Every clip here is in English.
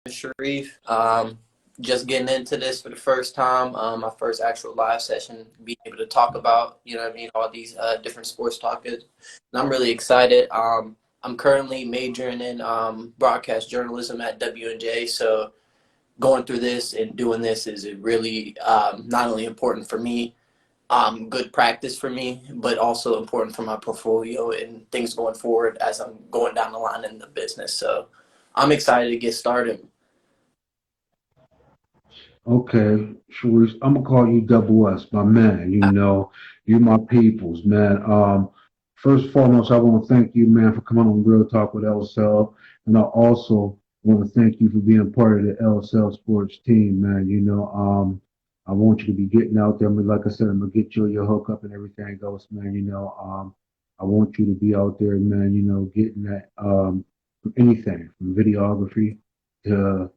Sharif. Just getting into this for the first time. My first actual live session, being able to talk about, all these different sports topics. And I'm really excited. I'm currently majoring in broadcast journalism at WNJ. So going through this and doing this is really not only important for me, good practice for me, but also important for my portfolio and things going forward as I'm going down the line in the business. So I'm excited to get started. Okay, Sharice, I'm gonna call you Double S, my man. You my peoples, man. First and foremost, I want to thank you, man, for coming on Real Talk with LSL, and I also want to thank you for being part of the LSL sports team, man. I want you to be getting out there. Like I said, I'm gonna get you your hookup and everything else, man. I want you to be out there, man. Getting that from anything from videography to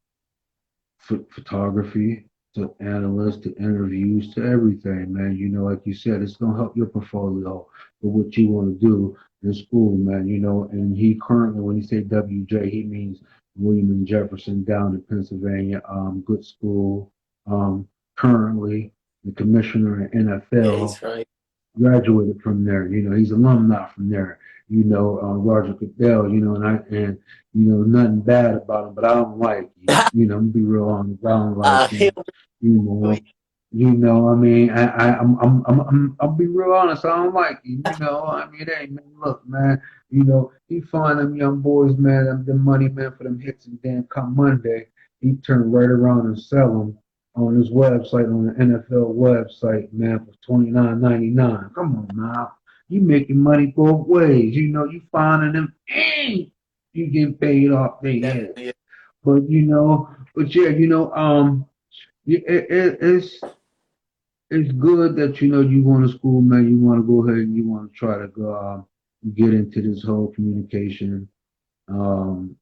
photography to analysts to interviews to everything, man. Like you said, it's gonna help your portfolio for what you want to do in school, man. And he currently, when he say WJ, he means William and Jefferson down in Pennsylvania. Good school. Currently the commissioner in Yeah, he's NFL right. graduated from there. He's alumni from there. Roger Goodell. Nothing bad about him, but I don't like him. I'm gonna be real honest. I don't like Him, him. You know, I mean, I'll be real honest. I don't like him. Hey, man, look, man. He find them young boys, man, them money, man, for them hits, and then come Monday, he turn right around and sell them on his website, on the NFL website, man, for $29.99. Come on now. You making money both ways. You finding them and you getting paid off their head. definitely. But yeah, it's good that you going to school, man. You want to go ahead and you want to try to go get into this whole communication um,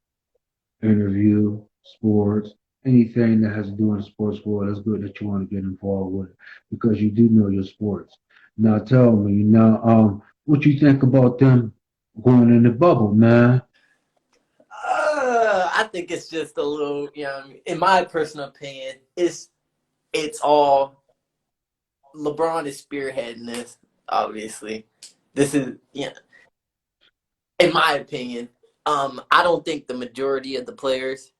interview, sports, anything that has to do in the sports world. It's good that you want to get involved with it because you do know your sports. Now tell me, what you think about them going in the bubble, man? I think it's just a little, in my personal opinion, it's all LeBron is spearheading this. Obviously, this is, in my opinion. I don't think the majority of the players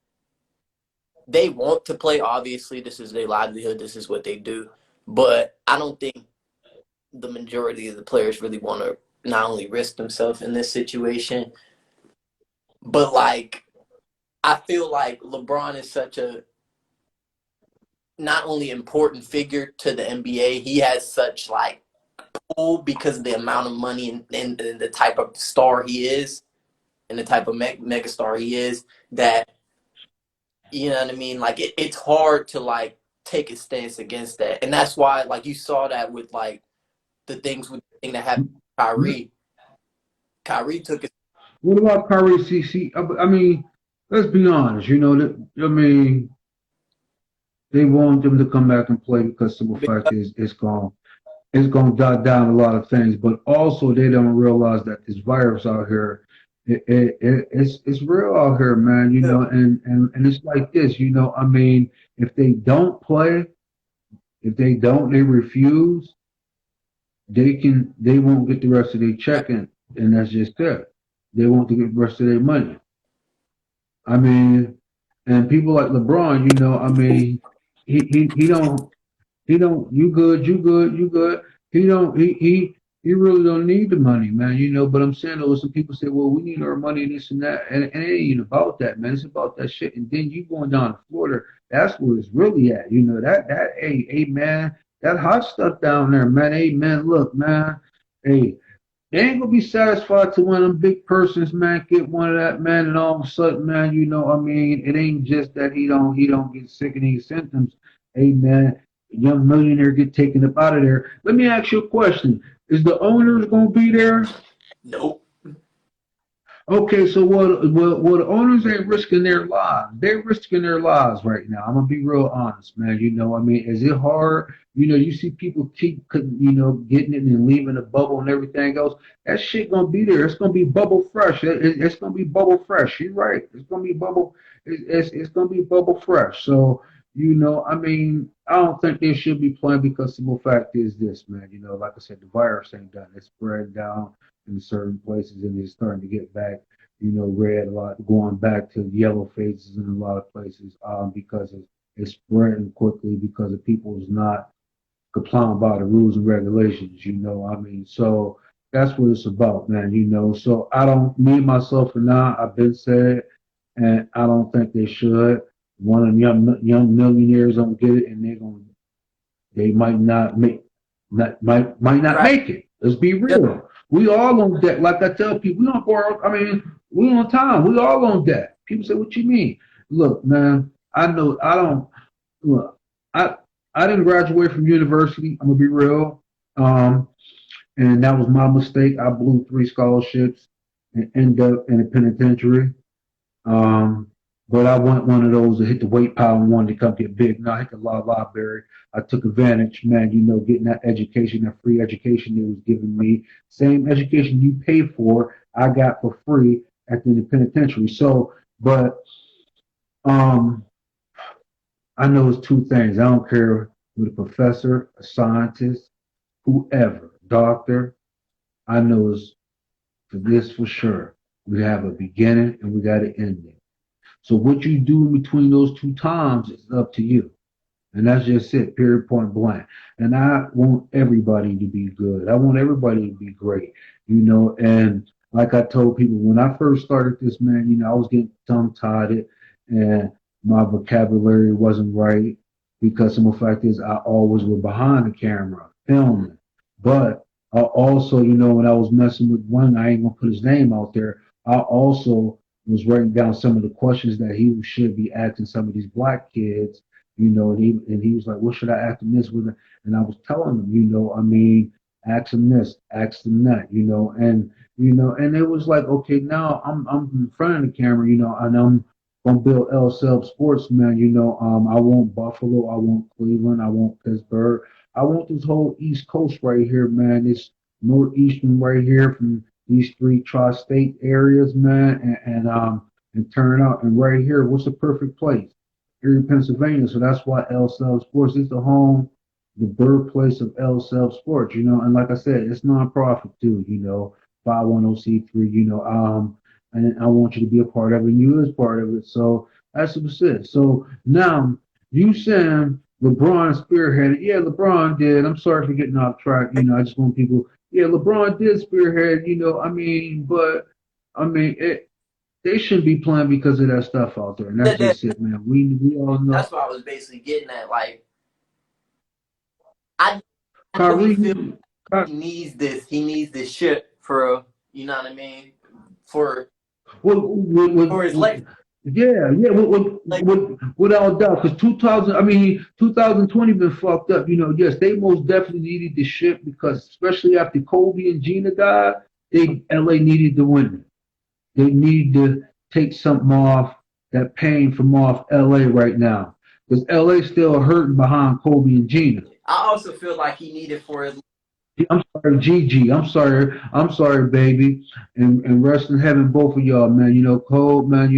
they want to play. Obviously, this is their livelihood. This is what they do. But I don't think the majority of the players really want to not only risk themselves in this situation, but like I feel like LeBron is such a not only important figure to the NBA, he has such like pull because of the amount of money and the type of star he is and the type of mega star he is that you know what I mean. Like it's hard to like take a stance against that, and that's why like you saw that with like the thing that happened with Kyrie. Kyrie took it. What about Kyrie CC? I mean, let's be honest. They want them to come back and play because simple fact is it's gonna jot down a lot of things, but also they don't realize that this virus out here, it's real out here, man. And it's like this, if they don't play, if they don't, they refuse, they won't get the rest of their check in, and that's just it. They won't get the rest of their money. I mean, and people like LeBron, he don't you good, you good, you good. He don't he really don't need the money, man. But I'm saying though, some people say, well, we need our money and this and that, and it ain't about that, man. It's about that shit. And then you going down to Florida, that's where it's really at. Hey man, that hot stuff down there, man. Hey man, look, man. Hey, they ain't gonna be satisfied to one of them big persons, man, get one of that, man, and all of a sudden, man, it ain't just that he don't get sick and these symptoms. Hey man, a young millionaire get taken up out of there. Let me ask you a question. Is the owners gonna be there? Nope. Okay, so what the owners ain't risking their lives. They're risking their lives right now. I'm gonna be real honest, man. I mean, is it hard? You see people keep, getting it and leaving the bubble and everything else. That shit gonna be there. It's gonna be bubble fresh. It's gonna be bubble fresh. You're right. It's gonna be bubble. It's gonna be bubble fresh. So, I mean, I don't think they should be playing because simple fact is this, man. Like I said, the virus ain't done. It's spreading down in certain places and it's starting to get back, red a lot, going back to yellow phases in a lot of places, because it's spreading quickly because of people's not complying by the rules and regulations. I mean, so that's what it's about, man. So I don't, me myself and I've been said, and I don't think they should. One of the young millionaires don't get it, and they might not make might not Right. make it. Let's be Just real. We all on debt. Like I tell people, we on borrow. I mean, we on time. We all on debt. People say, "What you mean?" Look, man. I know. I don't. Look. I I didn't graduate from university. I'm gonna be real. Um, and that was my mistake. I blew 3 scholarships and ended up in a penitentiary. Um, but I wasn't one of those that hit the weight pile and wanted to come get big. No, I hit the law library. I took advantage, man, getting that education, that free education they was giving me. Same education you pay for, I got for free at the penitentiary. So, but um, I know it's two things. I don't care who the professor, a scientist, whoever, doctor. I know is for this for sure. We have a beginning and we got an ending. So what you do in between those two times is up to you. And that's just it, period, point blank. And I want everybody to be good. I want everybody to be great, and like I told people when I first started this, man, I was getting tongue tied and my vocabulary wasn't right because some of the fact is I always was behind the camera filming. But I also, when I was messing with one, I ain't gonna put his name out there. I also was writing down some of the questions that he should be asking some of these black kids, and he was like, "What should I ask them this with?" And I was telling him, I mean, ask them this, ask them that, and it was like, okay, now I'm in front of the camera, and I'm gonna build Selb Sports, man. I want Buffalo, I want Cleveland, I want Pittsburgh, I want this whole East Coast right here, man. This northeastern right here from these three tri-state areas, man, and turn out and right here, what's the perfect place? Here in Pennsylvania. So that's why Selb Sports is the home, the birthplace of Selb Sports, And like I said, it's nonprofit too, 510c3, and I want you to be a part of it, and you is part of it. So that's what's it. So now you saying LeBron spearheaded. Yeah, LeBron did. I'm sorry for getting off track. I just want people. Yeah, LeBron did spearhead. I mean, but I mean, they shouldn't be playing because of that stuff out there, and that's that, that, just it, man. We all know that's what I was basically getting at. Like, I really Kyrie. feel he needs this. He needs this shit for, you know what I mean, for What, what, for his what, legacy. yeah, yeah, Like, without doubt, because 2020 been fucked up. Yes, they most definitely needed the shit because, especially after Kobe and Gina died, LA needed to win. They need to take something off that pain from off LA right now because LA still hurting behind Kobe and Gina. I also feel like he needed for his. I'm sorry, Gigi. I'm sorry, baby. And rest in heaven, both of y'all, man. Cole, man.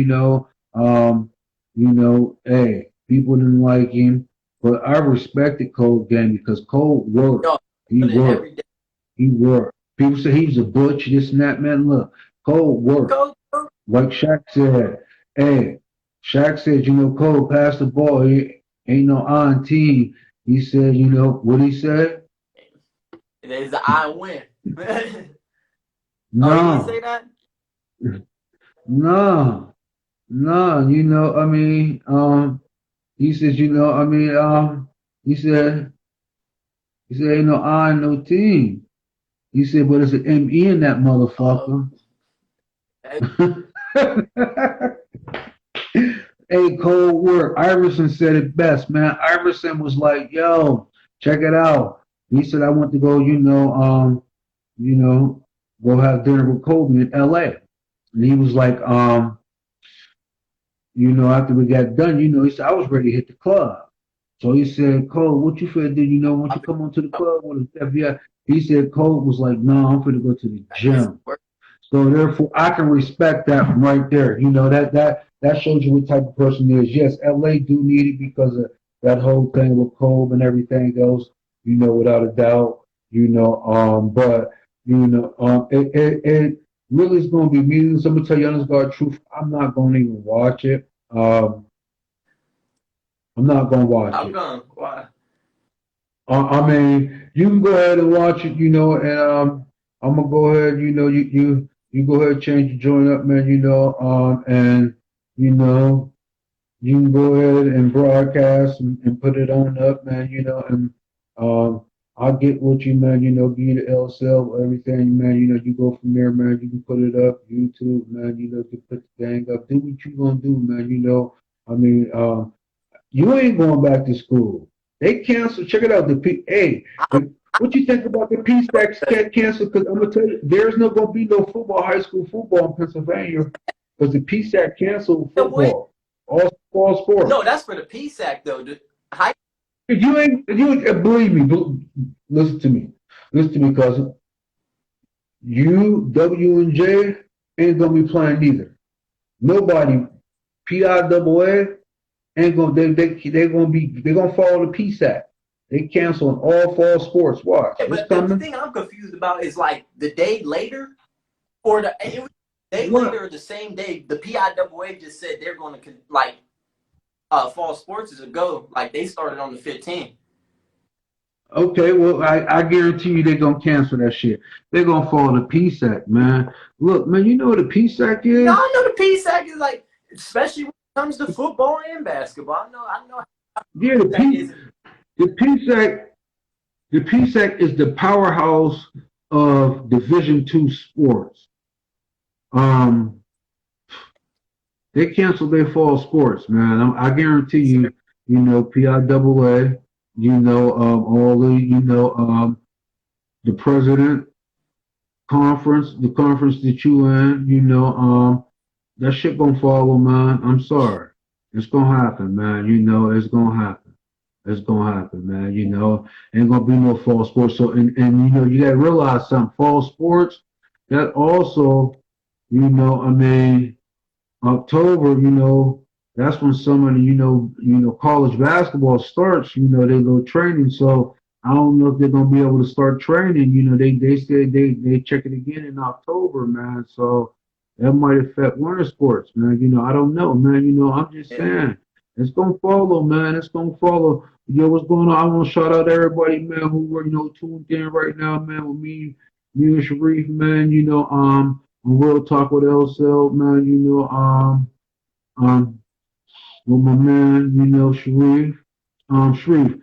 Hey, people didn't like him, but I respected Cole game because Cole worked. Yo, He put in worked. every day. He worked. People say he was a butch, this and that, man. Look, Cole worked. Go, Like Shaq said, hey, Shaq said, Cole pass the ball. He ain't no on team. He said, what he said? there's the I win. Oh, he didn't say No, that. no, no. I mean, he says, he said, ain't no I, no team. He said, but it's an ME in that Uh, motherfucker. Hey, cold work. Iverson said it best, man. Iverson was like, yo, check it out. He said, I want to go, you know, go have dinner with Kobe in LA. And he was like, after we got done, he said, I was ready to hit the club. So he said, Cole, what you finna do? Won't you come on to the club with the FBI? He said, Cole was like, no, I'm finna go to the It's gym. work. So therefore, I can respect that from right there. That shows you what type of person he is. Yes, LA do need it because of that whole thing with Kobe and everything else. Without a doubt. But it really is going to be meaningless. I'm gonna tell you honest God truth. I'm not going to even watch it. I'm not going to watch How it. come? Why? I mean, you can go ahead and watch it, and I'm gonna go ahead, you go ahead and change your joint up, man, and you know, you can go ahead and broadcast and put it on up, man, and I'll get with you, man, give you the L cell, everything, man, you go from there, man, you can put it up, YouTube, man, you put the thing up, do what you gonna do, man, I mean, you ain't going back to school. They canceled. Check it out. I, What you think about the Peace Act get canceled? Because I'm gonna tell you, there's not gonna be no football, high school football in Pennsylvania, because the Peace Act canceled football, all no, sports. that's for the Peace Act though. How If you ain't believe me. Listen to me, cousin. You, W, and J ain't gonna be playing neither. Nobody, PIAA ain't gonna they're gonna follow the Peace Act. They canceling all fall sports. Watch, Yeah, it's but the coming. thing I'm confused about is like the day later, or it was the day What? later or the same day. The PIAA just said they're going to like fall sports is a go. Like they started on the 15th. Okay, well, I guarantee you they're gonna cancel that shit. They're gonna follow the Peace Act, man. Look, man, you know what the Peace Act No, is? I know the Peace Act is like, especially when it comes to football and basketball. I know Yeah, that is. the Peace Act, the Peace Act is the powerhouse of Division II sports. Um, they canceled their fall sports, man. I guarantee you, PIAA, all the president conference, the conference that you in, that shit gonna follow, man. I'm sorry. It's gonna happen, man. It's gonna happen. It's gonna happen, man. Ain't gonna be no fall sports. So, and you gotta realize something. Fall sports, that also, I mean, October, that's when some of the, college basketball starts, their little training. So I don't know if they're gonna be able to start training. They said they check it again in October, man. So that might affect winter sports, man. I don't know, man. I'm just Yeah. saying it's gonna follow, man. It's gonna follow. What's going on? I want to shout out everybody, man, who were tuned in right now, man, with me and Sharif, man. On Real Talk with LSL, man. Um, with my man, Sharif. Sharif,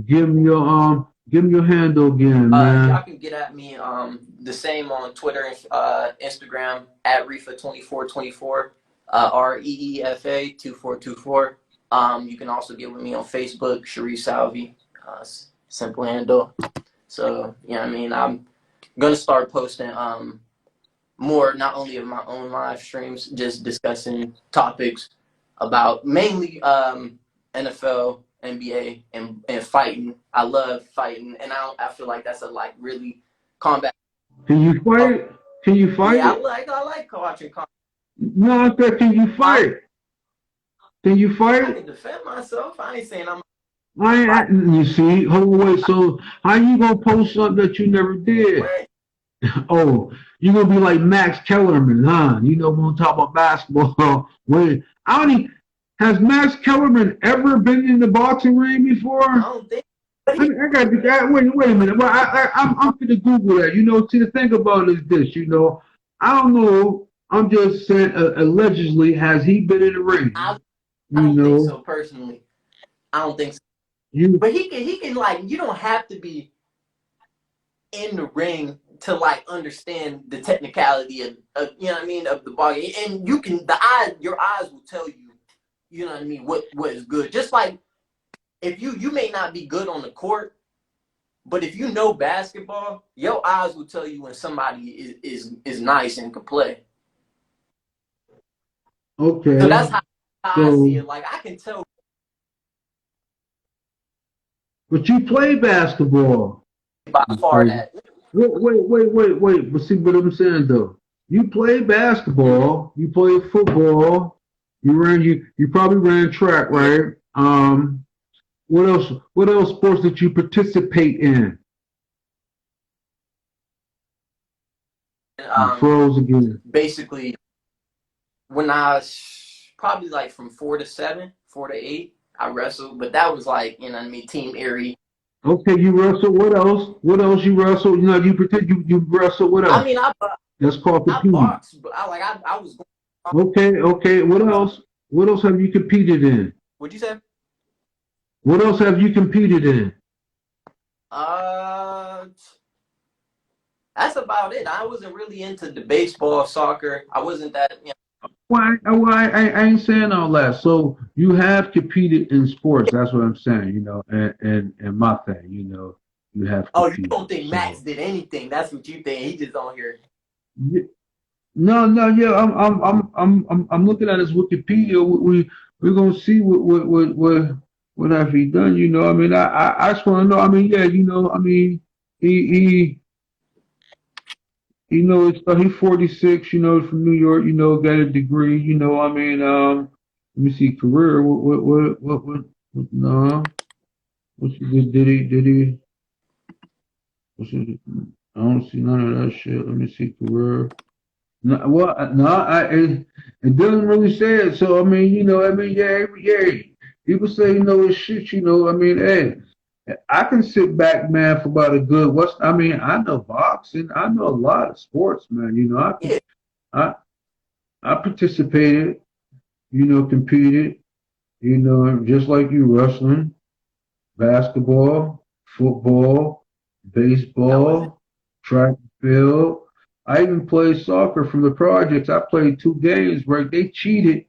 give me your handle again, Y'all man. can get at me the same on Twitter and Instagram at Reefa2424, REEFA 2424. You can also get with me on Facebook, Sharif Salvi, simple handle. So yeah, I mean, I'm gonna start posting more not only of my own live streams, just discussing topics about mainly NFL, NBA, and fighting. I love fighting, and I feel like that's a like really combat. Can you Oh, fight? Can you fight yeah, it? I like watching combat. No, I said, can you Huh? fight? Can you I fight? can defend myself. I ain't saying I'm I fight. ain't, you see, hold on, wait. So how you gonna post something that you never did? What? Oh, you gonna be like Max Kellerman, huh? When we talk about basketball. Wait, I don't even, has Max Kellerman ever been in the boxing ring I before? don't think. But I got to wait a minute. Well, I'm gonna Google that. See, the thing about it is this. I don't know. I'm just saying. Allegedly, has he been in the ring? I I You don't think know, so personally. I don't think so. you. But he can like you don't have to be in the ring to like understand the technicality of you know what I mean of the ball game. And you can your eyes will tell you, you know what I mean, what is good. Just like if you may not be good on the court, but if you know basketball, your eyes will tell you when somebody is nice and can play. So that's Okay. how I see So, it. Like I can tell but you play basketball. by It's far crazy. that. Wait. But see what I'm saying though. You play Mm-hmm. basketball. You play football. You probably ran track, Yeah. right? What else? What else sports did you participate in? You Um, froze again. Basically, when I was probably like from 4 to 7, 4 to 8, I wrestled, but that was like, you know what I mean, team Erie. Okay, you wrestle. What else? What else you wrestle? You know, you pretend you wrestle. What I else? mean, That's called I competing. boxed, but I was going. Okay. What else? What else have you competed in? What'd you say? What else have you competed in? Uh, that's about it. I wasn't really into the baseball, soccer. I wasn't that. You I ain't saying all that. So you have competed in sports. That's what I'm saying. You know, and my thing. You know, you have oh, you competed. don't think Max So did anything? That's what you think. He just on here. y- no, yeah. I'm looking at his Wikipedia. We're gonna see what have he done. You know, I mean, I just want to know. I mean, yeah, you know, I mean, he you know, he's 46, you know, from New York, you know, got a degree, you know, I mean, let me see, career, no, what's he did he, what's it, I don't see none of that shit. Let me see, career. No, well, no, it doesn't really say it. So, I mean, you know, I mean, yeah, people say, you know, it's shit, you know, I mean, hey, I can sit back, man, for about a good, I mean, I know boxing, I know a lot of sports, man, you know, Yeah, I, I participated, you know, competed, you know, just like you, wrestling, basketball, football, that was it. baseball, track and field. I even played soccer from the projects. I played 2 games where they cheated.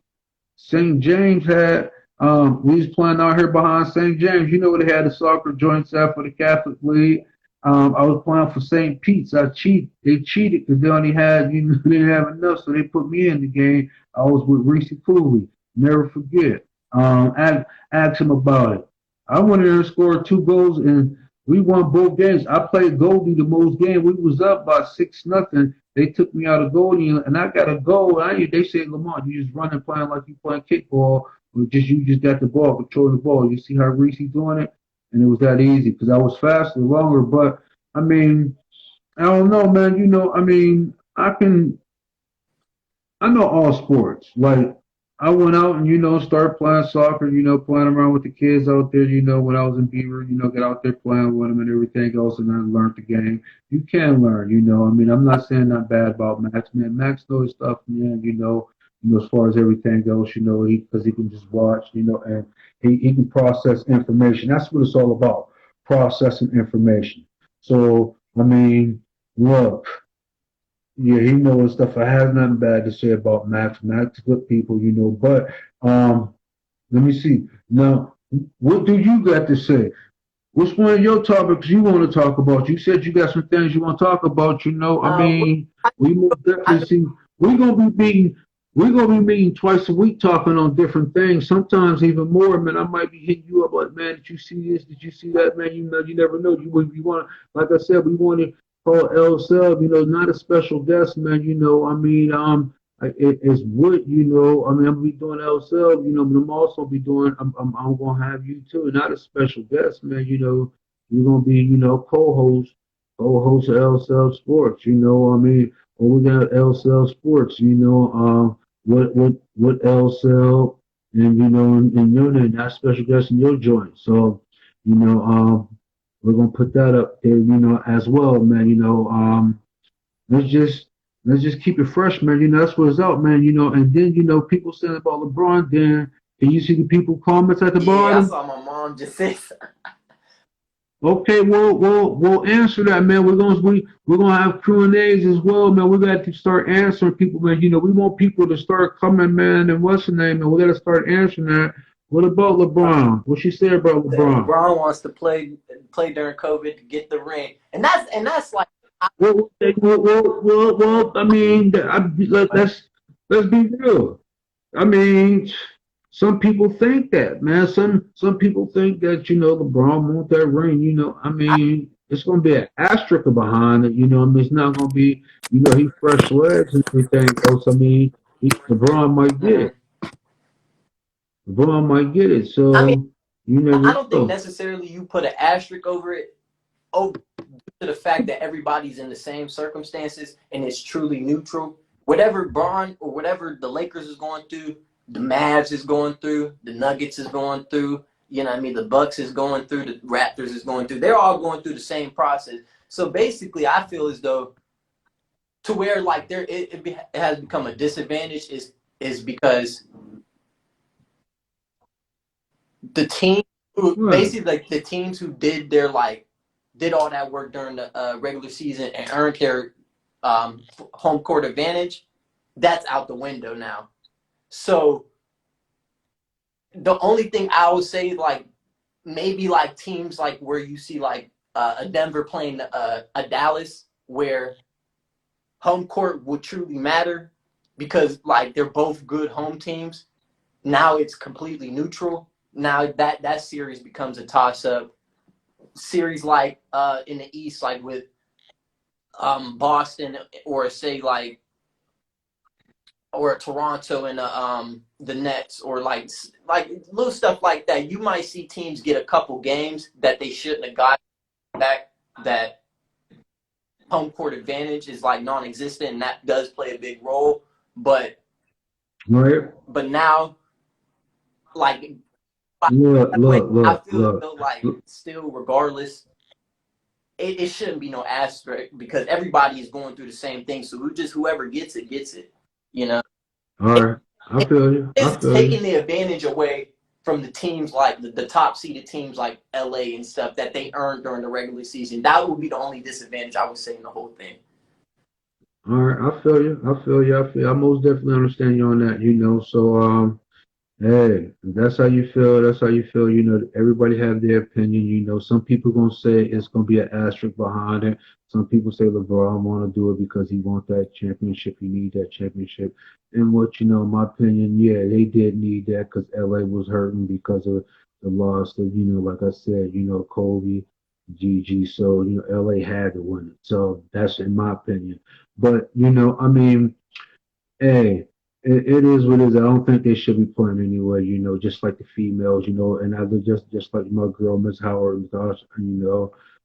St. James had we was playing out here behind St. James. You know where they had the soccer joints at for the Catholic League. I was playing for St. Pete's. I cheat. They cheated because they only had they didn't have enough, so they put me in the game. I was with Reese Cooley. Never forget. Ask him about it. I went in there and scored 2 goals and we won both games. I played goalie the most game. We was up by 6-0. They took me out of goalie and I got a goal. They said, Lamont, you just running playing like you playing kickball, or you just got the ball, control the ball. You see how Reese doing it, and it was that easy because I was faster, longer. But I mean, I don't know, man. You know, I mean, I know all sports. Like I went out and started playing soccer. Playing around with the kids out there. When I was in Beaver, get out there playing with them and everything else, and I learned the game. You can learn. I mean, I'm not saying not bad about Max. Man, Max knows stuff, man. As far as everything goes, because he can just watch, and he can process information. That's what it's all about, processing information. So, I mean, look. Yeah, he knows stuff. I have nothing bad to say about Max. Max, good people, But let me see. Now, what do you got to say? What's one of your topics you want to talk about? You said you got some things you want to talk about. I Well, mean, we most I definitely know. see. We're gonna be meeting. We're gonna be meeting twice a week, talking on different things. Sometimes even more. Man, I might be hitting you up like, man, did you see this? Did you see that? Man, you never know. You want, like I said, we want to call L Sub. Not a special guest, man. I mean, it's what I mean, I'm gonna be doing L Sub, but I'm also be doing. I'm gonna have you too, not a special guest, man. You're gonna be, co-host of L Sub Sports. I mean, or we got L Sub Sports. What L Sub, and and your name, not special guest in your joint. So, you know, we're gonna put that up there, as well, man. Let's just let's just keep it fresh, man. That's what it's out, man. And then people saying about LeBron. Then can you see the people comments at the Yeah, I bottom? saw my mom just say, Okay, we'll answer that, man. We're gonna have Q&As as well, man. We got to start answering people, man. We want people to start coming, man. And what's the name? And we got to start answering that. What about LeBron? What she said about that LeBron? LeBron wants to play during COVID to get the ring, and that's like, I mean, let's be real. I mean, some people think that, man. Some people think that LeBron want that ring. I I, mean, it's gonna be an asterisk behind it. I mean, it's not gonna be, he fresh legs and everything else. I mean, LeBron might get it. mhm. LeBron might get it. I mean, So you I never don't think know. necessarily you put an asterisk over it, over to the fact that everybody's in the same circumstances and it's truly neutral. Whatever Braun or whatever the Lakers is going through, the Mavs is going through, the Nuggets is going through, you know what I mean, the Bucks is going through, the Raptors is going through. They're all going through the same process. So basically, I feel as though to where like it has become a disadvantage is because the team who Right, basically like the teams who did their like did all that work during the regular season and earned their home court advantage, that's out the window now. So the only thing I would say, like maybe like teams like where you see like a Denver playing a Dallas, where home court would truly matter because like they're both good home teams. Now it's completely neutral. Now that series becomes a toss up. Series like in the East, like with Boston or say like or Toronto and the Nets or like little stuff like that. You might see teams get a couple games that they shouldn't have got back. That home court advantage is like non-existent, and that does play a big role. But right. now, like Look, that way, look, I look, feel as look. though like still, regardless, it shouldn't be no asterisk because everybody is going through the same thing. So whoever gets it gets it. You know. All right, I feel you. I Is feel you. taking the advantage away from the teams like the top seeded teams like LA and stuff that they earned during the regular season. That would be the only disadvantage I would say in the whole thing. All right, I feel you. I feel you. I feel. I most definitely understand you on that. So hey, if that's how you feel. That's how you feel. Everybody have their opinion. Some people gonna say it's gonna be an asterisk behind it. Some people say LeBron want to do it because he want that championship. He need that championship. And in my opinion, yeah, they did need that because LA was hurting because of the loss of, like I said, Kobe, Gigi. So LA had to win it. So that's in my opinion. But I mean. Hey, it is what it is. I don't think they should be playing anyway, just like the females, and I would just like my girl, Miss Howard, gosh,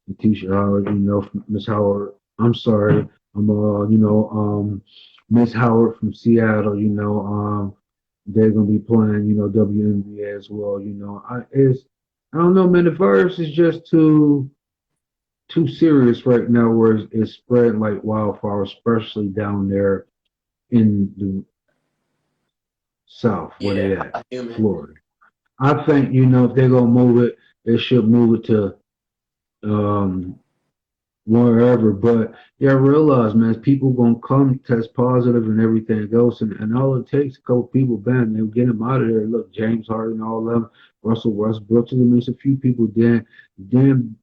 Letitia Howard, Miss Howard. I'm sorry. I'm Miss Howard from Seattle, they're gonna be playing, WNBA as well, I don't know, man, the virus is just too serious right now where it's spreading like wildfire, especially down there in the South, where they Yeah, at, human. Florida. I think if they're gonna move it, they should move it to um wherever. But yeah, realize, man, people gonna come test positive and everything else, and all it takes a couple people, bam, they'll get them out of there. Look, James Harden, all them, Russell Westbrook, I mean, it's a few people. Then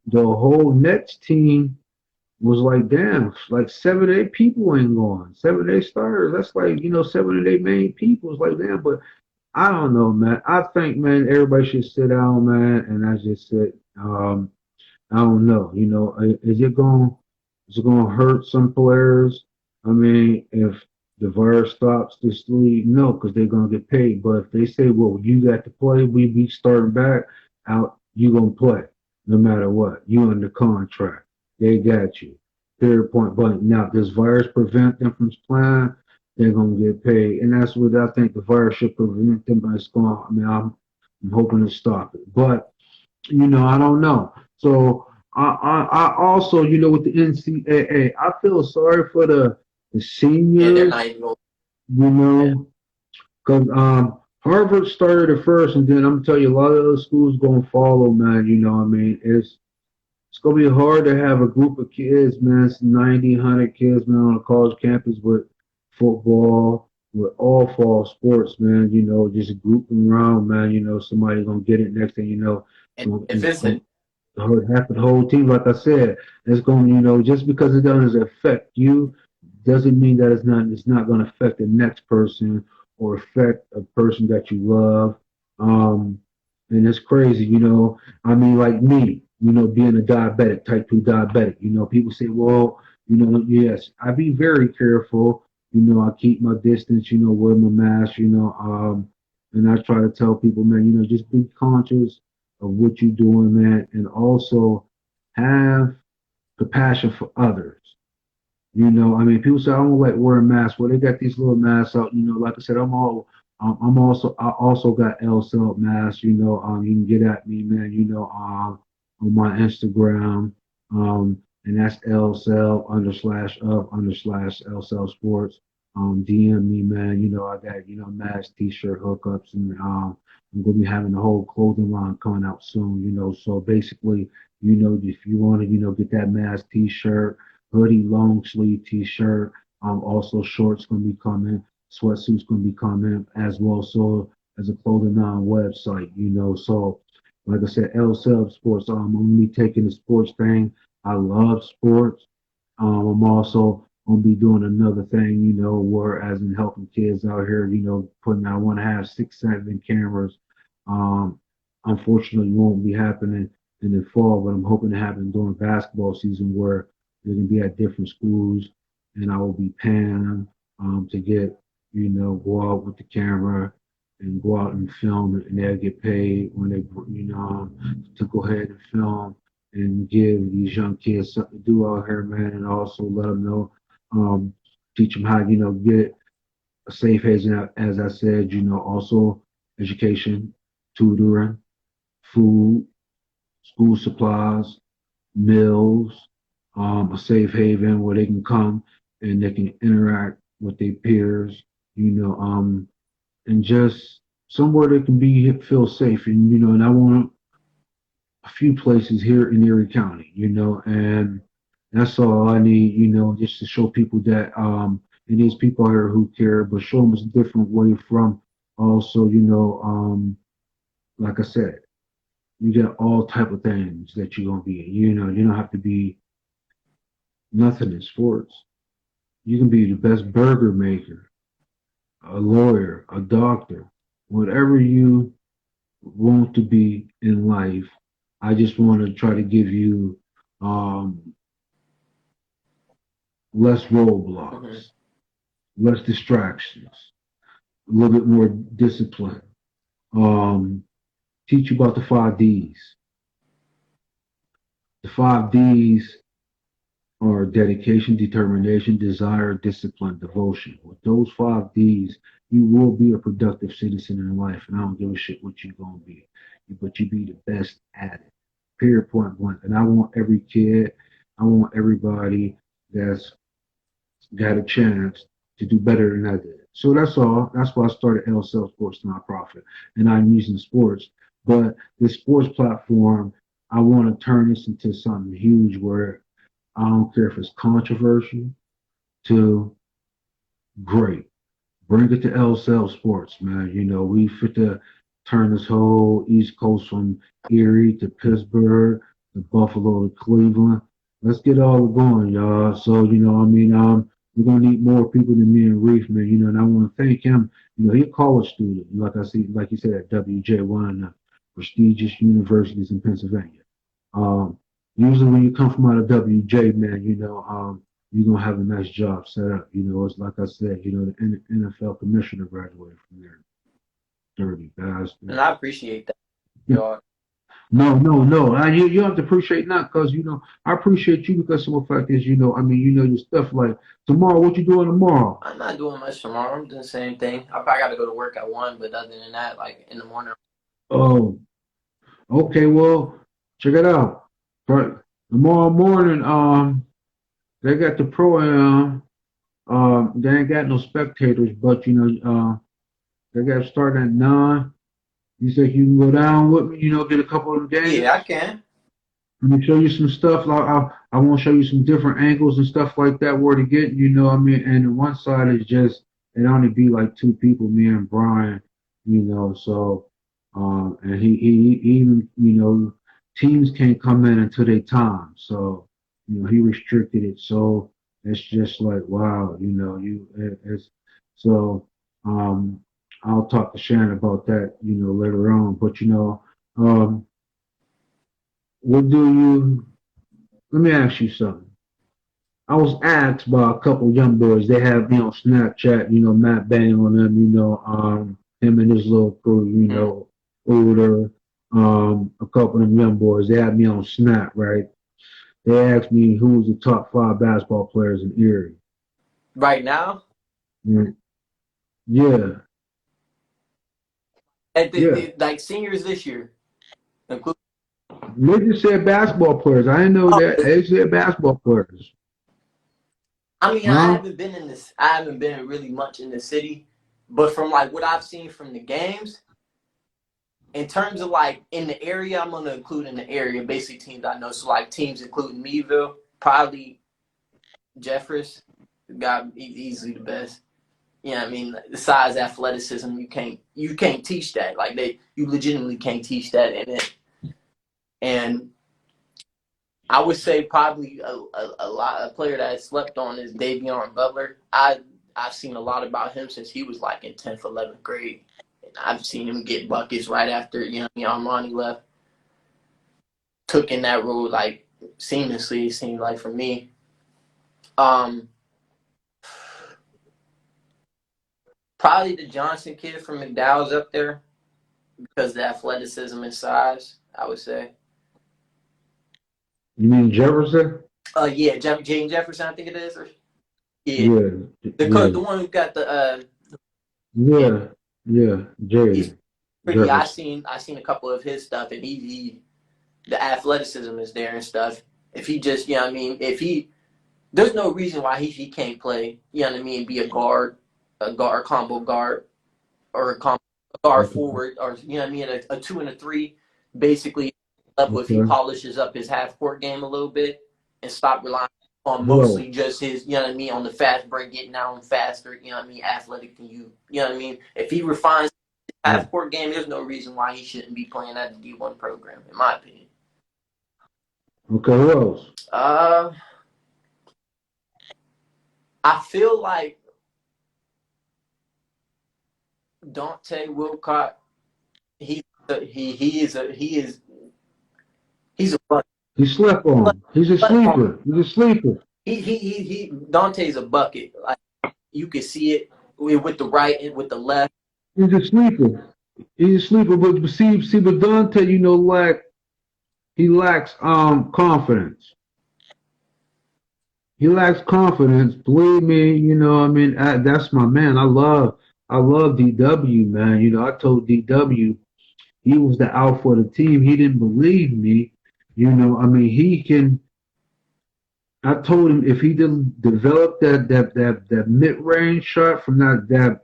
the whole Nets team was like, damn, like 7 8 people ain't going. 7 8 starters. That's like 7 8 main people. It's like, damn, but I don't know, man. I think, man, everybody should sit down, man, and I just said, I don't know. Is it going to hurt some players? I mean, if the virus stops this league, no, because they're going to get paid. But if they say, well, you got to play, we be starting back out, you going to play no matter what. You under contract. They got you. Period, point blank. Now, does virus prevent them from playing? They're going to get paid. And that's what I think the virus should prevent them. But it's going, I mean, I'm hoping to stop it. But I don't know. So I also, with the NCAA, I feel sorry for the Yeah, they're seniors, not even going. you Yeah, know, because Harvard started it first, and then I'm gonna tell you, a lot of other schools gonna follow, man. I mean, it's gonna be hard to have a group of kids, man. It's 90, 100 kids, man, on a college campus with football, with all fall sports, man. Just grouping around, man. Somebody gonna get it. Next thing you know, it's and gonna, if it's it's a gonna half of the whole team. Like I said, it's going. Just because it doesn't affect you, doesn't mean that it's not. It's not going to affect the next person or affect a person that you love. Um, and it's crazy, I mean, like me, being a diabetic, type 2 diabetic, people say, well, yes, I be very careful. I keep my distance, wear my mask, and I try to tell people, man, just be conscious of what you're doing, man, and also have compassion for others. I mean, people say I don't like wearing masks. Well, they got these little masks out. Like I said, I also got LSelb masks. You can get at me, man. On my Instagram, and that's LSelb _up _LSelb Sports. DM me, man. I got mask, t-shirt hookups, and I'm gonna be having a whole clothing line coming out soon. So basically, if you want to, get that mask, t-shirt, hoodie, long sleeve t-shirt. Also shorts gonna be coming, sweatsuits gonna be coming as well. So as a clothing line website, So like I said, LSelb Sports. I'm gonna be taking the sports thing. I love sports. I'm also gonna be doing another thing, where as in helping kids out here, putting I want to have 6, 7 cameras. Um, Unfortunately, won't be happening in the fall, but I'm hoping to happen during basketball season where they're gonna be at different schools, and I will be paying them to get, go out with the camera and go out and film it, and they'll get paid when they, to go ahead and film and give these young kids something to do out here, man, and also let them know, teach them how, get a safe haven, as I said, also education, tutoring, food, school supplies, meals, a safe haven where they can come and they can interact with their peers, and just somewhere they can be feel safe. And I want a few places here in Erie County, and that's all I need, just to show people that it is people here who care, but show them it's a different way from also, like I said, you got all type of things that you're gonna be in. You don't have to be nothing in sports. You can be the best burger maker, a lawyer, a doctor, whatever you want to be in life. I just want to try to give you um, less Mm-hmm. roadblocks, less distractions, a little bit more discipline. Um, Teach you about the 5 Ds. The 5 Ds are dedication, determination, desire, discipline, devotion. With those 5 Ds, you will be a productive citizen in life. And I don't give a shit what you're going to be, but you be the best at it. Period, point blank. And I want every kid, I want everybody that's got a chance to do better than I did. So that's all. That's why I started LSelb Sports nonprofit. And I'm using sports. But this sports platform, I want to turn this into something huge where I don't care if it's controversial to great. Bring it to LSelb Sports, man. We fit to turn this whole East Coast from Erie to Pittsburgh to Buffalo to Cleveland. Let's get all going, y'all. So, I mean, we're gonna need more people than me and Reef, man. And I want to thank him. He's a college student, like you said, at WJ, one of the prestigious universities in Pennsylvania. Um, Usually when you come from out of WJ, man, you're gonna have a nice job set up. It's like I said, the NFL commissioner graduated from there. Dirty bastard. And I appreciate that, y'all. No, no, no. You have to appreciate not because I appreciate you because of the fact is I mean your stuff like tomorrow. What you doing tomorrow? I'm not doing much tomorrow. I'm doing the same thing. I probably got to go to work at 1, but other than that, like in the morning. Oh, okay. Well, check it out. But tomorrow morning, they got the pro am. They ain't got no spectators, but they got to start at 9. You think you can go down with me? Get a couple of Yeah, I games. can. Let me show you some stuff. Like I want to show you some different angles and stuff like that where to get. I mean, and the one side is just it only be like 2 people, me and Brian. So and he even teams can't come in until they time. So he restricted it. So it's just like wow. It's so. I'll talk to Shannon about that, later on. But um, what do you? Let me ask you something. I was asked by a couple young boys. They have me on Snapchat. Matt Bang on them. Him and his little crew. Mm. Older. A couple of them young boys. They had me on Snap, right? They asked me who was the top 5 basketball players in Erie. Right now, Mm, yeah, at yeah. the like seniors this year, including. They just said basketball players. I didn't know Oh, that. They said basketball players. I mean, I Huh? haven't been in this. I haven't been really much in the city, but from like what I've seen from the games, in terms of like in the area, I'm gonna include in the area basically teams I know. So like teams including Meadville, probably Jeffers, got easily the best. You know what I mean? The size, athleticism, you can't teach that. Like you legitimately can't teach that in it. And I would say probably a player that I slept on is Davion Butler. I've seen a lot about him since he was like in 10th, 11th grade. And I've seen him get buckets right after, Armani left. Took in that role like seamlessly, it seemed like for me. Um, Probably the Johnson kid from McDowell's up there because of the athleticism and size, I would say. You mean Jefferson? Yeah, Jaden Jefferson, I think it is. Or, yeah, Yeah, the yeah, one who got the yeah, yeah, yeah. he's Jaden pretty. I Jefferson. seen I seen a couple of his stuff, and he the athleticism is there and stuff. If he just, what I mean, if he, there's no reason why he can't play. You know what I mean? Be a guard, combo guard, or a guard Okay, forward, or what I mean, a 2 and a 3, basically level if he okay. polishes up his half court game a little bit and stop relying on Who else? mostly just his, what I mean, on the fast break, getting down faster, what I mean, athletic than you. You know what I mean? If he refines his Yeah. half court game, there's no reason why he shouldn't be playing at the D1 program, in my opinion. Okay, who else? Uh, I feel like Dante Wilcott. He is he's a bucket. He slept But, on. He's a but sleeper. He's a sleeper. he Dante's a bucket. Like you can see it with the right and with the left. He's a sleeper. He's a sleeper. But but Dante, he lacks confidence. He lacks confidence. Believe me, that's my man. I love DW, man. I told DW he was the alpha of the team. He didn't believe me. He can. I told him if he didn't develop that mid range shot from that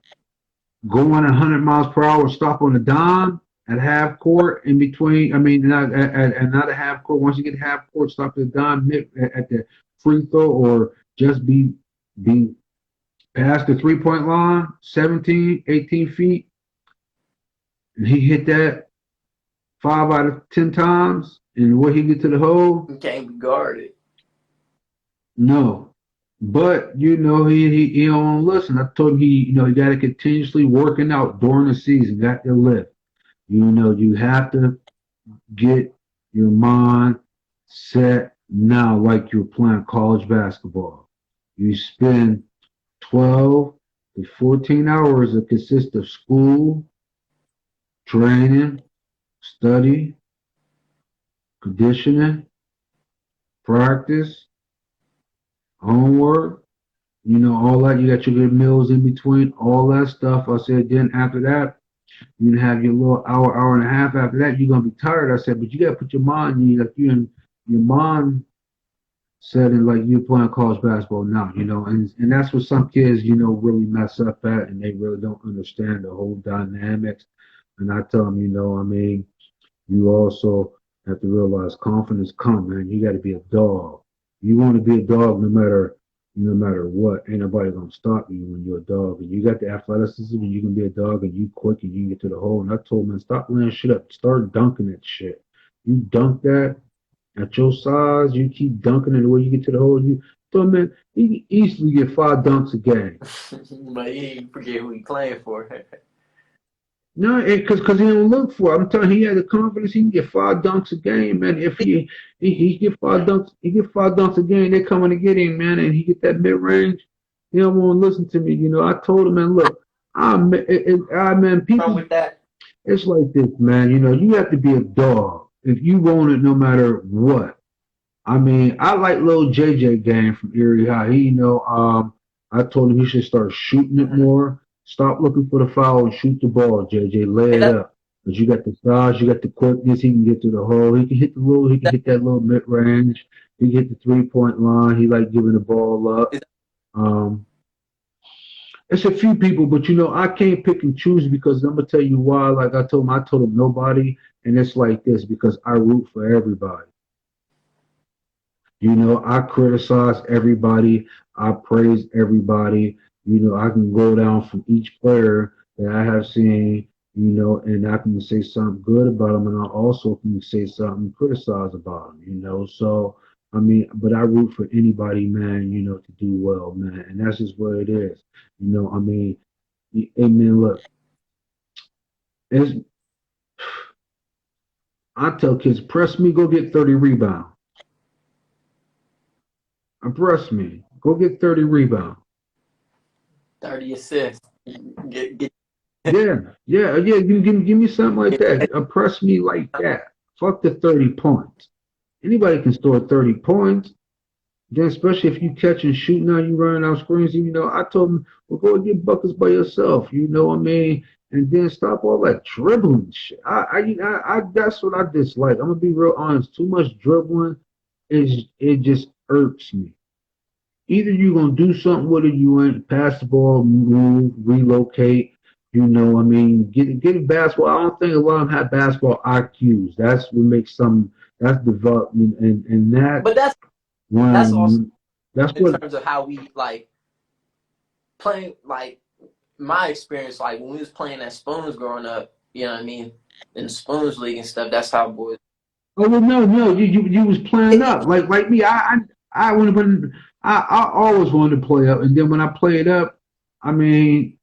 going 100 miles per hour, stop on the dime at half court in between. I mean, not at half court. Once you get half court, stop at the dime mid at the free throw, or just be past the 3-point line, 17, 18 feet, and he hit that 5 out of 10 times. And what he get to the hole? He can't be guarded. No. But he don't listen. I told him he got to continuously working out during the season, got to lift. You have to get your mind set now like you're playing college basketball. You spend 12 to 14 hours that consist of school, training, study, conditioning, practice, homework, all that. You got your good meals in between, all that stuff. I said, then after that, you have your little hour, hour and a half. After that, you're gonna be tired. I said, but you gotta put your mind, like you in your mind setting like you're playing college basketball now, and that's what some kids, really mess up at, and they really don't understand the whole dynamics. And I tell them, you also have to realize confidence come, man. You got to be a dog. You want to be a dog no matter what. Ain't nobody gonna stop you when you're a dog. And you got the athleticism, and you can be a dog, and you quick, and you can get to the hole. And I told man, stop laying shit up. Start dunking that shit. You dunk that at your size. You keep dunking it the way you get to the hole. So man, you can easily get 5 dunks a game. But he forget who he playing for. No, because he don't look for it. I'm telling you, he had the confidence. He can get 5 dunks a game, man. If he get 5 dunks, he get 5 dunks a game. They're coming to get him, man. And he get that mid range. He don't want to listen to me. You know, I told him, man, look, man, Wrong people. with that? It's like this, man. You know, you have to be a dog if you want it, no matter what. I mean, I like little JJ game from Erie High. I told him he should start shooting it Mm-hmm. more. Stop looking for the foul and shoot the ball, JJ. Lay And it up. Because you got the size, you got the quickness. He can get to the hole. He can that, hit that little mid range. He can hit the 3 point line. He like giving the ball up. is Um, it's a few people, but I can't pick and choose because I'm gonna tell you why. Like I told him nobody, and it's like this because I root for everybody. I criticize everybody. I praise everybody. I can go down from each player that I have seen, and I can say something good about them, and I also can say something criticize about them. So, I mean, but I root for anybody, man, to do well, man, and that's just what it is. I mean, and man, look, it's, I tell kids, press me, go get 30 rebounds. Press me, go get 30 rebounds. 30 assists. Get Yeah, yeah, yeah. Give me something like that. Oppress me like that. Fuck the 30 points. Anybody can score 30 points. Then, especially if you catch and shoot now, you running out screens. I told him, well, go get buckets by yourself. You know what I mean? And then stop all that dribbling shit. That's what I dislike. I'm gonna be real honest. Too much dribbling it just irks me. Either you're gonna do something with it, you ain't pass the ball, move, relocate. I mean, get basketball. I don't think a lot of them have basketball IQs. That's what makes some. That's development, and that but that's also when that's in what. terms of how we like playing like my experience, like when we was playing at Spoons growing up, you know what I mean? In the Spoons League and stuff, that's how boys. Oh well, no, you was playing up like me. I when I always wanted to play up, and then when I played up, I mean,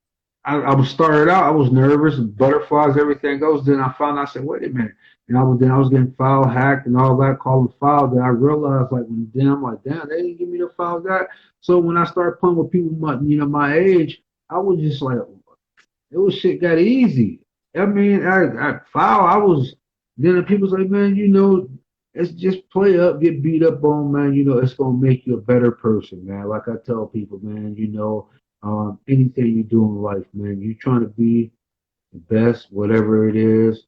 I was started out. I was nervous, butterflies, everything goes. Then I found out, I said, wait a minute, and I was getting foul hacked and all that, calling foul. Then I realized like then I'm like, damn, they didn't give me the foul that. So when I started playing with people my age, I was just like, it was shit got easy. I mean, I foul. I was then the people's like, man, it's just play up, get beat up on, man. It's gonna make you a better person, man. Like I tell people, man, anything you do in life, man, you trying to be the best, whatever it is.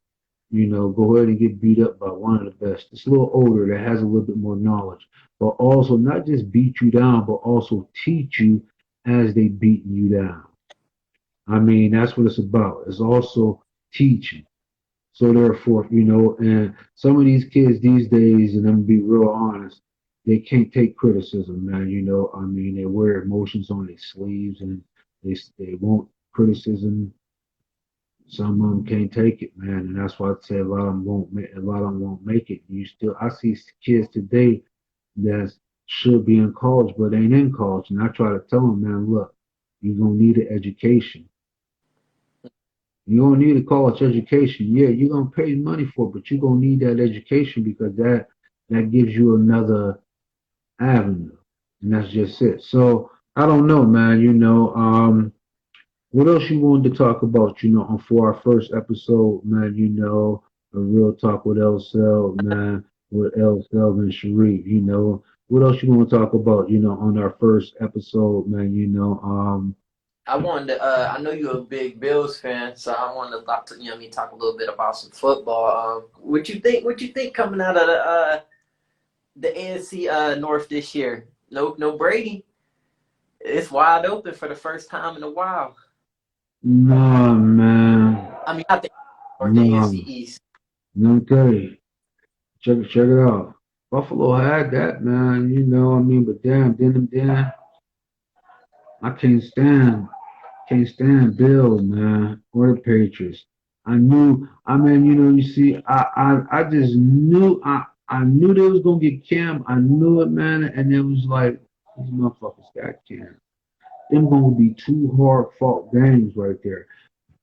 Go ahead and get beat up by one of the best. It's a little older that has a little bit more knowledge, but also not just beat you down, but also teach you as they beating you down. I mean, that's what it's about. It's also teaching. So therefore, and some of these kids these days, and I'm gonna be real honest, they can't take criticism, man. I mean, they wear emotions on their sleeves, and they want criticism. Some of them can't take it, man, and that's why I say a lot of them won't make it. I see kids today that should be in college, but ain't in college, and I try to tell them, man, look, you're gonna need an education. You don't need a college education. Yeah, you're gonna pay money for it, but you're gonna need that education because that gives you another avenue. And that's just it. So I don't know, man. What else you wanted to talk about, on for our first episode, man, a real talk with Selb, man, with Selb and Sharif, What else you want to talk about, on our first episode, man, I wanted to. I know you're a big Bills fan, so I wanted to talk to talk a little bit about some football. What you think? What you think coming out of the AFC North this year? No Brady. It's wide open for the first time in a while. nah, man. I mean, I think North the AFC No, East. okay. Check it out. Buffalo had that, man. I mean, but damn, then I can't stand Bill, man, or the Patriots. I mean, you see, I just I knew they was gonna get Cam. I knew it, man, and it was like these motherfuckers got Cam. Them gonna be two hard fought games right there.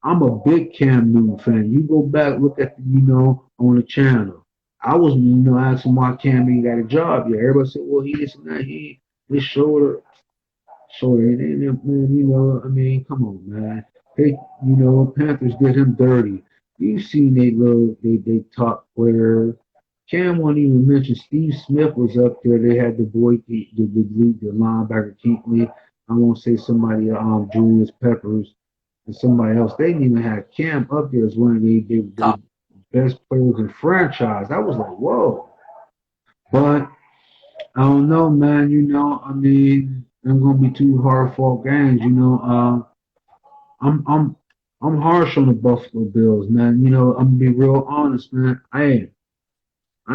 I'm a big Cam Newton fan. You go back, look at the, on the channel. I was, asking why Cam ain't got a job yet. Everybody said, well, he this and that. His shoulder. So man, I mean, come on, man. They, Panthers did him dirty. You've seen they top player. Cam won't even mention Steve Smith was up there. They had the boy, the linebacker Keatley. I won't say somebody, Julius Peppers and somebody else. They didn't even have Cam up there as one of the Top. best players in franchise. I was like, whoa. But I don't know, man. I mean, I'm gonna be too hard fought games. I'm I'm I'm harsh on the Buffalo Bills, man. I'm gonna be real honest, man. I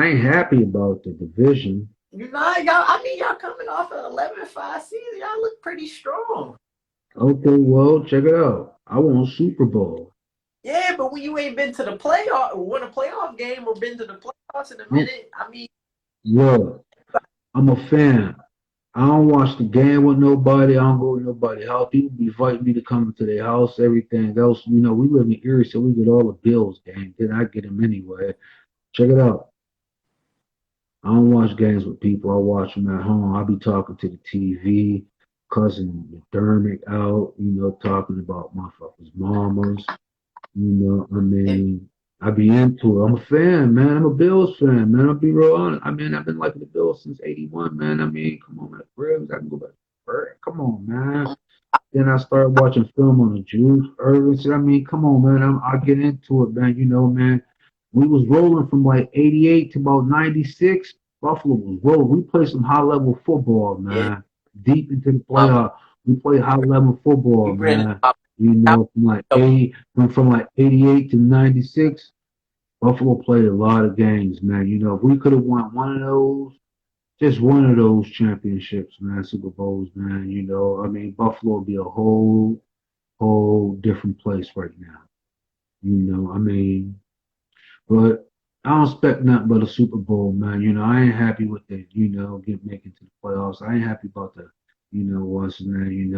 ain't happy about the division. You know, y'all. I mean, y'all coming off an 11-5 season. Y'all look pretty strong. Okay, well, check it out. I want Super Bowl. Yeah, but when you ain't been to the playoff, won a playoff game, or been to the playoffs in a I'm, minute, I mean, look, I'm a fan. I don't watch the game with nobody. I don't go to nobody's house. People be inviting me to come to their house, everything else. We live in Erie, so we get all the Bills games. Then I get them anyway. Check it out. I don't watch games with people. I watch them at home. I be talking to the TV, cousin McDermott out, talking about motherfuckers' mamas. I and mean, I be into it. I'm a fan, man. I'm a Bills fan, man. I'll be real honest. I mean, I've been liking the Bills since '81, man. I mean, come on, man. Ribs, I can go back. Come on, man. Then I started watching film on the Jews. Irvin. I mean, come on, man. I get into it, man. Man. We was rolling from like '88 to about '96. Buffalo was rolling. We played some high level football, yeah, man. Deep into the um, playoff, we played high level football, we were in the man. top. From like '88 to '96. Buffalo played a lot of games, man. If we could have won one of those, just one of those championships, man, Super Bowls, man. I mean, Buffalo would be a whole different place right now. I mean, but I don't expect nothing but a Super Bowl, man. I ain't happy with the, get making to the playoffs. I ain't happy about the, what's his name,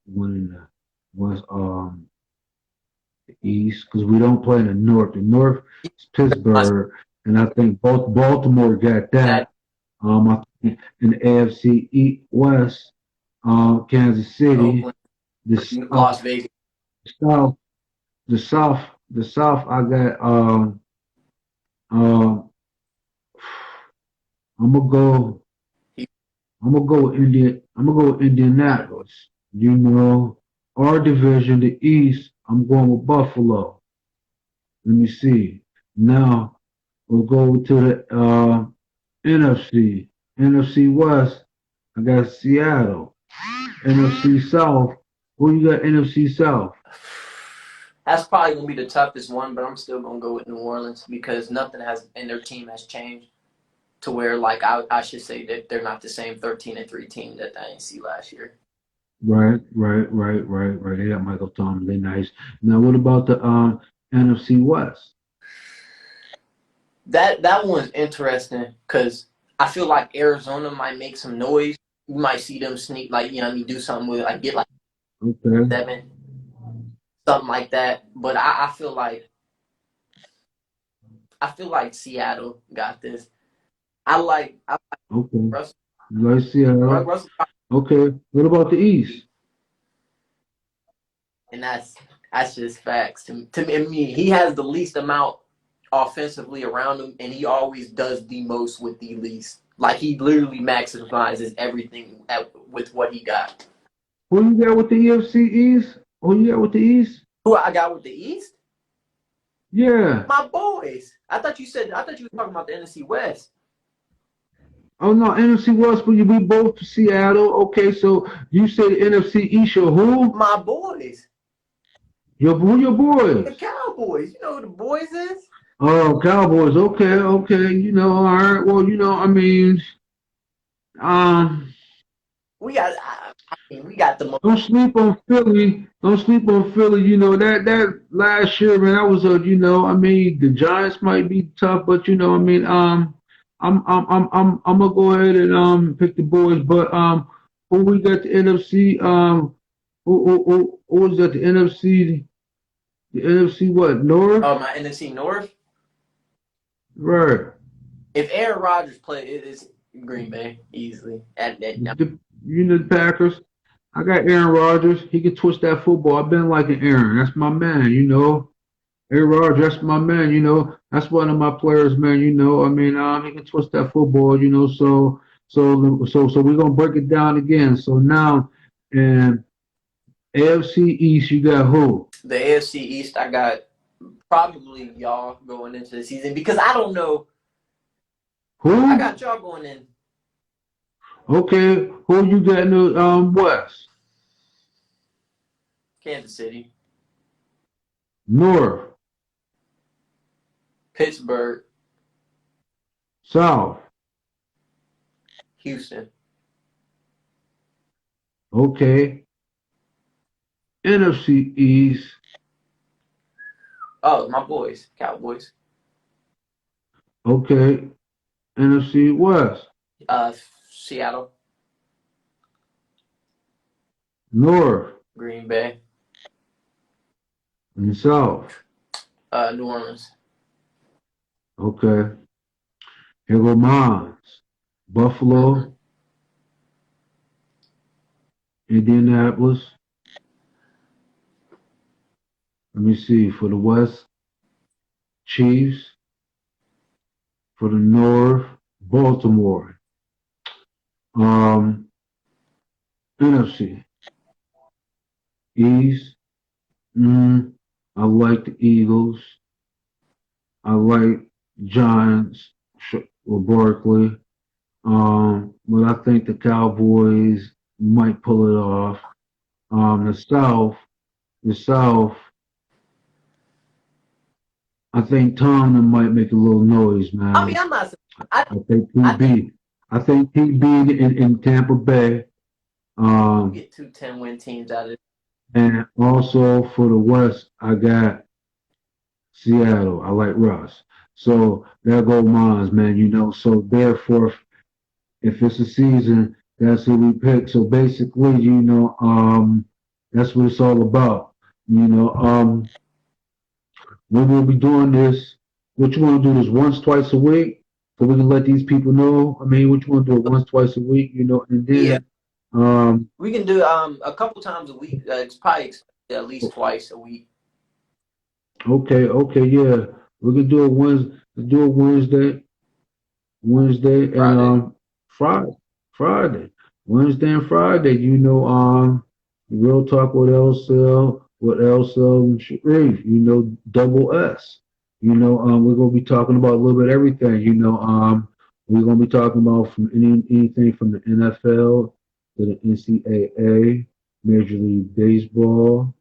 winning the West, the East, because we don't play in the North. The North is Pittsburgh, and I think both Baltimore got that. I think in the AFC West, Kansas City, Oakland, the South, Las Vegas. the South, the South. I got uh, I'm gonna go. I'm gonna go Indian. I'm gonna go My boy. Indianapolis. Our division, the East. I'm going with Buffalo. Let me see. Now we'll go to the NFC. NFC West. I got Seattle. NFC South. Who you got? NFC South. That's probably gonna be the toughest one, but I'm still gonna go with New Orleans because nothing has in their team has changed to where like I should say that they're not the same 13-3 team that I didn't see last year. Right. They got Michael Thomas. They nice. Now what about the NFC West? That one's interesting because I feel like Arizona might make some noise. You might see them sneak like I mean do something with like get like Okay. 7, something like that. But I feel like Seattle got this. I like Okay. Russell. Let's see. Russell, Okay. What about the East? and that's just facts to me. I mean, he has the least amount offensively around him, and he always does the most with the least. Like he literally maximizes everything with what he got. Who you got with the EFC East? Who you got with the East? Who I got with the East? Yeah. My boys. I thought you were talking about the NFC West. Oh no, NFC West, but we both Seattle. Okay, so you say the NFC East, your who? My boys. Who your The boys? Cowboys. You know who the boys is? Oh, Cowboys. Okay. All right. Well, I mean, um, We got. I mean, we got the most. don't sleep on Philly. Don't sleep on Philly. That last year, man, that was a. I mean, the Giants might be tough, but I mean, I'm gonna go ahead and pick the boys, but who we got the NFC? Who was at the NFC? The NFC what? North? My NFC North. Right. If Aaron Rodgers play, it is Green Bay easily. You know the Packers. I got Aaron Rodgers. He can twist that football. I've been liking Aaron. That's my man. Aaron Rodgers, that's my man. That's one of my players, man. I mean, he can twist that football. So we're gonna break it down again. So now, in AFC East, you got who? The AFC East, I got probably y'all going into the season because I don't know. I Who? got y'all going in Okay, who you got in the West? Kansas City, North, Pittsburgh, South. Houston. Okay, NFC East. Oh, my boys, Cowboys. Okay, NFC West. Seattle, North Green Bay, and South. New Orleans. Okay, here go mines. Mm-hmm. Buffalo, Indianapolis. Let me see. For the West, Chiefs. For the North, Baltimore. Um, NFC East. Mm, I like the Eagles. I like Giants or Barkley. But I think the Cowboys might pull it off. The South. I think Tomlin might make a little noise, I mean, man. I'm not. I I think I think TB. I think TB in Tampa Bay. you Um, get 2 10 win teams out of it. and also for the West, I got Seattle. I like Russ. So there go mines, man. So therefore, if it's a season, that's who we pick. So basically, that's what it's all about. We will be doing this. What you want to do this once, twice a week, so we can let these people know. I mean, what you want to do it once, twice a week, and Yeah, then um, we can do a couple times a week. It's probably at least twice a week. okay, okay, yeah, we can do it Wednesday. Do it Wednesday and Friday. Friday, Friday, Wednesday and Friday. Real talk with L and Sharif. Double S. We're gonna be talking about a little bit of everything. We're gonna be talking about from anything from the NFL to the NCAA, Major League Baseball,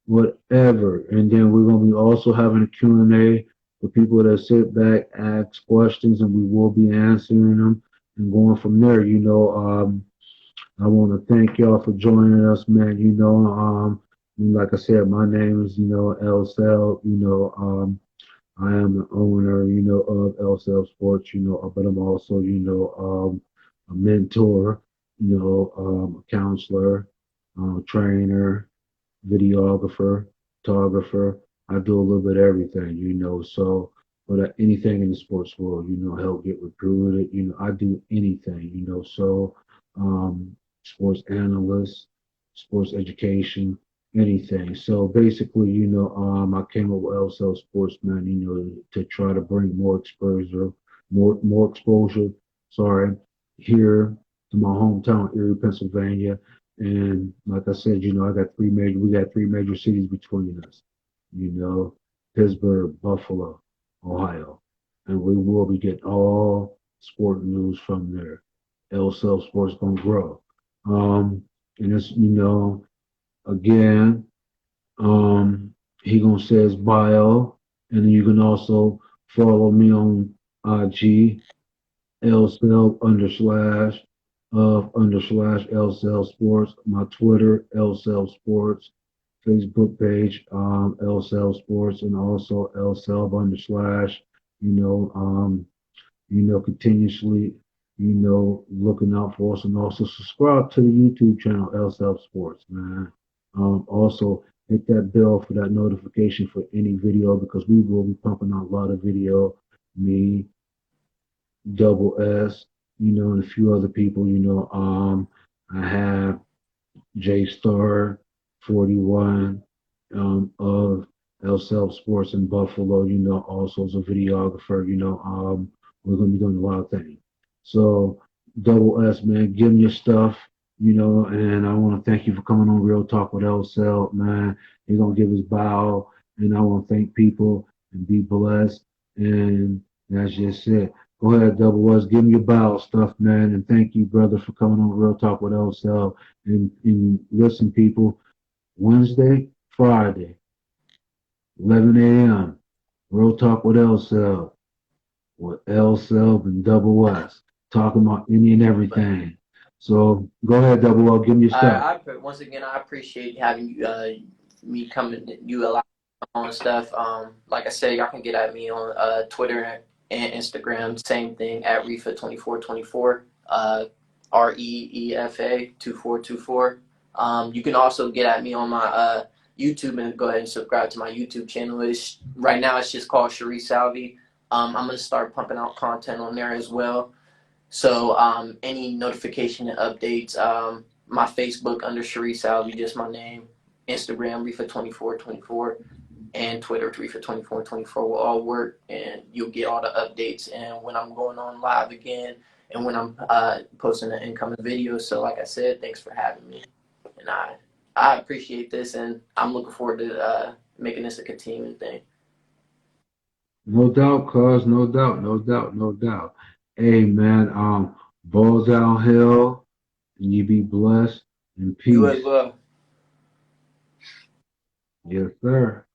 whatever. And then we're going to be also having a Q&A for people that sit back, ask questions, and we will be answering them and going from there. I want to thank y'all for joining us, man. Like I said, my name is, LSelb. I am the owner, of LSelb Sports, but I'm also, a mentor, a counselor, trainer, videographer, photographer. I do a little bit of everything, So, but anything in the sports world, help get recruited. I do anything, So, sports analyst, sports education, anything. So basically, I came up with LSL Sportsman, to try to bring more exposure. Sorry, here to my hometown, Erie, Pennsylvania. And like I said, we got three major cities between us, you know, Pittsburgh, Buffalo, Ohio. And we will be getting all sport news from there. LSL Sports gonna grow. Um, and it's, again, um, he gonna say his bio, and then you can also follow me on IG LSL _of LSL Sports, my Twitter, LSL Sports, Facebook page, LSL Sports, and also LSL _, you know, um, continuously, looking out for us and also subscribe to the YouTube channel, LSL Sports, man. Also, hit that bell for that notification for any video because we will be pumping out a lot of video. Me, Double S, and a few other people. I have J Star 41 of LSelb Sports in Buffalo, also as a videographer, we're gonna be doing a lot of things. So Double S, man, give me your stuff, and I want to thank you for coming on Real Talk with LSelb, man. He's gonna give his bow, and I want to thank people and be blessed. And that's just it. Go ahead, Double S, give me your bow stuff, man, and thank you, brother, for coming on Real Talk with LSelb. And listen, people, Wednesday, Friday, 11 a.m. Real Talk with LSelb, with LSelb and Double S, talking about any and But everything. So go ahead, Double L, give me your stuff. once again, I appreciate having you, me coming, you allow on stuff. Like I said, y'all can get at me on Twitter and Instagram. Same thing at Reefa2424. REEFA2424. You can also get at me on my YouTube and go ahead and subscribe to my YouTube channel. Right now it's just called Cherie Salvi. I'm gonna start pumping out content on there as well. So any notification and updates, my Facebook under Cherie Salvi, just my name. Instagram Reefa2424 and Twitter Reefa2424 will all work, and you'll get all the updates and when I'm going on live again and when I'm posting an incoming video. So like I said, thanks for having me, and I appreciate this, and I'm looking forward to making this a continuing thing. No doubt, cuz, no doubt, no doubt, no doubt. Hey, man, ball downhill, and you be blessed and You as peace. well. Yes, sir.